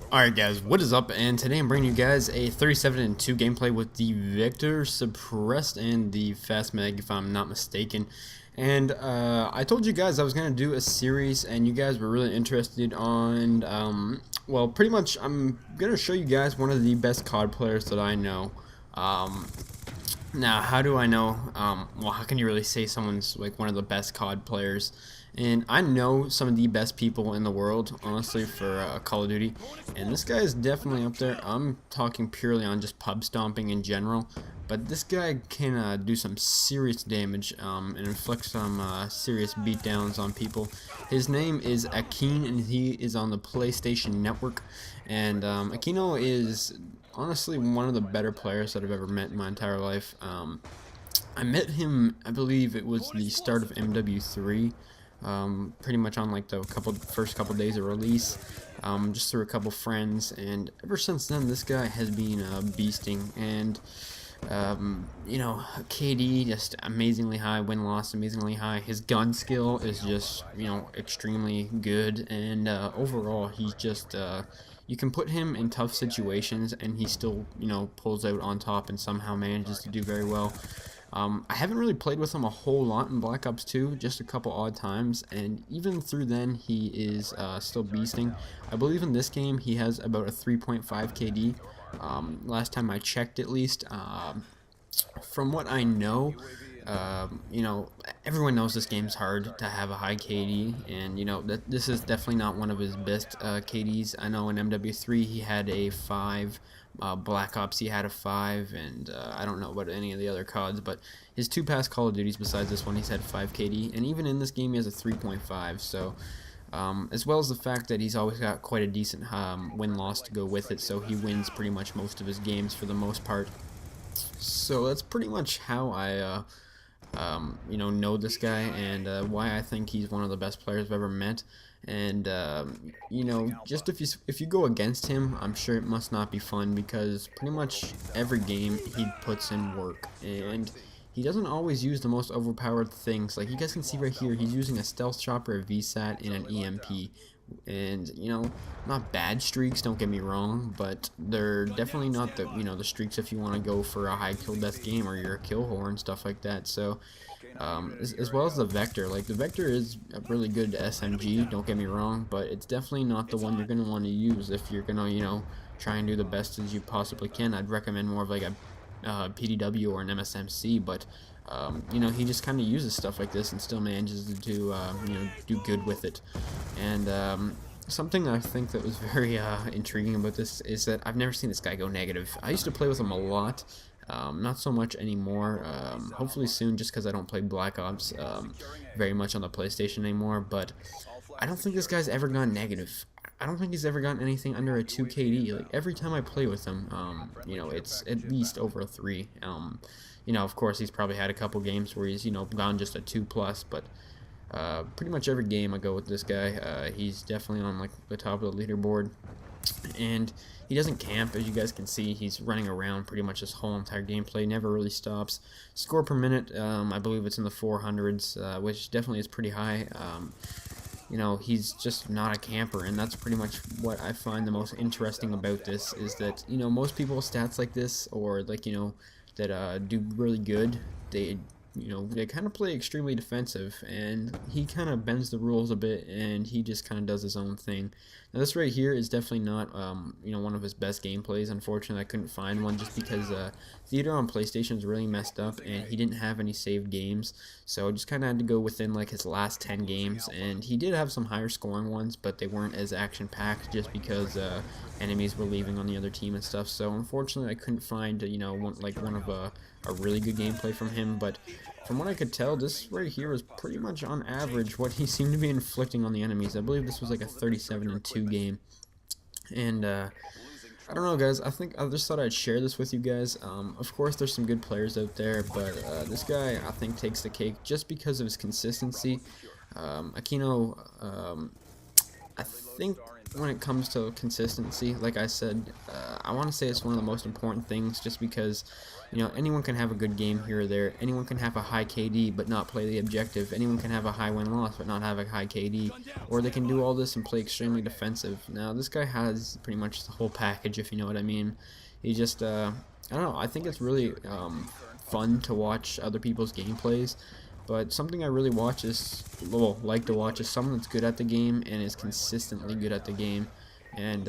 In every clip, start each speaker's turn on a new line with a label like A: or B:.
A: Alright guys, what is up? And today I'm bringing you guys a 37-2 gameplay with the Vector suppressed and the fast mag, if I'm not mistaken. And I told you guys I was going to do a series, and you guys were really interested on, well, pretty much I'm going to show you guys one of the best CoD players that I know. Now, how do I know? Well, how can you really say someone's like one of the best CoD players? And I know some of the best people in the world, honestly, for Call of Duty. And this guy is definitely up there. I'm talking purely on just pub stomping in general. But this guy can do some serious damage and inflict some serious beatdowns on people. His name is Akeen, and he is on the PlayStation Network. And Akeen0 is honestly one of the better players that I've ever met in my entire life. I met him, I believe it was the start of MW3. Pretty much on like the first couple days of release, just through a couple friends, and ever since then this guy has been beasting. And you know, KD just amazingly high, win-loss amazingly high. His gun skill is just, you know, extremely good, and overall he's just you can put him in tough situations and he still, you know, pulls out on top and somehow manages to do very well. I haven't really played with him a whole lot in Black Ops 2, just a couple odd times, and even through then he is still beasting. I believe in this game he has about a 3.5 KD, last time I checked at least. From what I know, you know, everyone knows this game's hard to have a high KD, and you know that this is definitely not one of his best KDs. I know in MW3 he had a 5. Black Ops he had a 5, and I don't know about any of the other CODs, but his two past Call of Duties besides this one he's had 5 KD, and even in this game he has a 3.5, so as well as the fact that he's always got quite a decent win-loss to go with it, so he wins pretty much most of his games for the most part. So that's pretty much how I you know this guy, and why I think he's one of the best players I've ever met. And you know, just if you go against him, I'm sure it must not be fun, because pretty much every game he puts in work, and he doesn't always use the most overpowered things. Like you guys can see right here, he's using a stealth chopper, a VSAT, and an EMP. And you know, not bad streaks, don't get me wrong, but they're definitely not the, you know, the streaks if you want to go for a high kill death game or you're a kill whore and stuff like that. So as well as the Vector, like the Vector is a really good SMG, don't get me wrong, but it's definitely not the one you're going to want to use if you're going to, you know, try and do the best as you possibly can. I'd recommend more of like a PDW or an MSMC, but you know, he just kind of uses stuff like this and still manages to do, you know, do good with it. And something I think that was very intriguing about this is that I've never seen this guy go negative. I used to play with him a lot, not so much anymore, hopefully soon, just because I don't play Black Ops very much on the PlayStation anymore, but I don't think this guy's ever gone negative. I don't think he's ever gotten anything under a 2 KD. Like every time I play with him, you know, it's at least over a 3. You know, of course, he's probably had a couple games where he's, you know, gone just a 2+, but pretty much every game I go with this guy, he's definitely on like the top of the leaderboard. And he doesn't camp, as you guys can see. He's running around pretty much this whole entire gameplay, never really stops. Score per minute, I believe it's in the 400s, which definitely is pretty high. You know, he's just not a camper, and that's pretty much what I find the most interesting about this, is that, you know, most people with stats like this, or like, you know, that do really good, they, you know, they kind of play extremely defensive, and he kind of bends the rules a bit, and he just kind of does his own thing. Now this right here is definitely not, you know, one of his best gameplays. Unfortunately, I couldn't find one just because Theater on PlayStation is really messed up, and he didn't have any saved games, so I just kind of had to go within like his last 10 games, and he did have some higher scoring ones, but they weren't as action-packed just because enemies were leaving on the other team and stuff. So unfortunately, I couldn't find, you know, one of a really good gameplay from him, but from what I could tell, this right here was pretty much on average what he seemed to be inflicting on the enemies. I believe this was like a 37-2 game. And I don't know, guys, I just thought I'd share this with you guys. Of course, there's some good players out there, but this guy, I think, takes the cake just because of his consistency. Akeen0, I think when it comes to consistency, like I said, I want to say it's one of the most important things, just because, you know, anyone can have a good game here or there. Anyone can have a high KD but not play the objective. Anyone can have a high win-loss but not have a high KD. Or they can do all this and play extremely defensive. Now, this guy has pretty much the whole package, if you know what I mean. He just, I don't know, I think it's really fun to watch other people's gameplays. But something I really watch is, well, like to watch, is someone that's good at the game and is consistently good at the game. And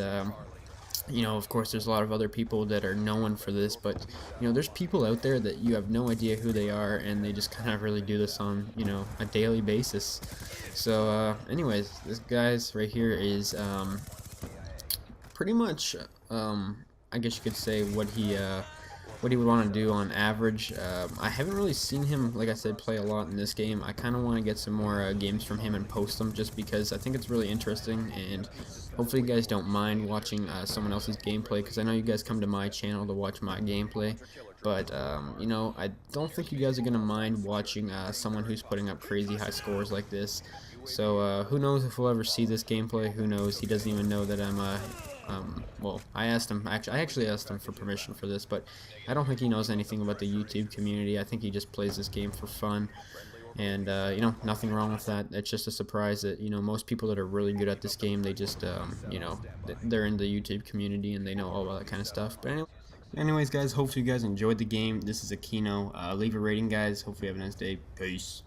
A: you know, of course, there's a lot of other people that are known for this, but you know, there's people out there that you have no idea who they are, and they just kind of really do this on, you know, a daily basis. So, anyways, this guy's right here is pretty much, I guess you could say what he would want to do on average. I haven't really seen him, like I said, play a lot in this game. I kind of want to get some more games from him and post them, just because I think it's really interesting, and hopefully you guys don't mind watching someone else's gameplay, because I know you guys come to my channel to watch my gameplay. But, you know, I don't think you guys are going to mind watching someone who's putting up crazy high scores like this. So, who knows if we'll ever see this gameplay, who knows, he doesn't even know that I'm, well, I actually asked him for permission for this, but I don't think he knows anything about the YouTube community. I think he just plays this game for fun, and, you know, nothing wrong with that. It's just a surprise that, you know, most people that are really good at this game, they just, you know, they're in the YouTube community and they know all about that kind of stuff. But anyways, guys, hopefully you guys enjoyed the game. This is Akeen0. Leave a rating, guys. Hopefully you have a nice day. Peace.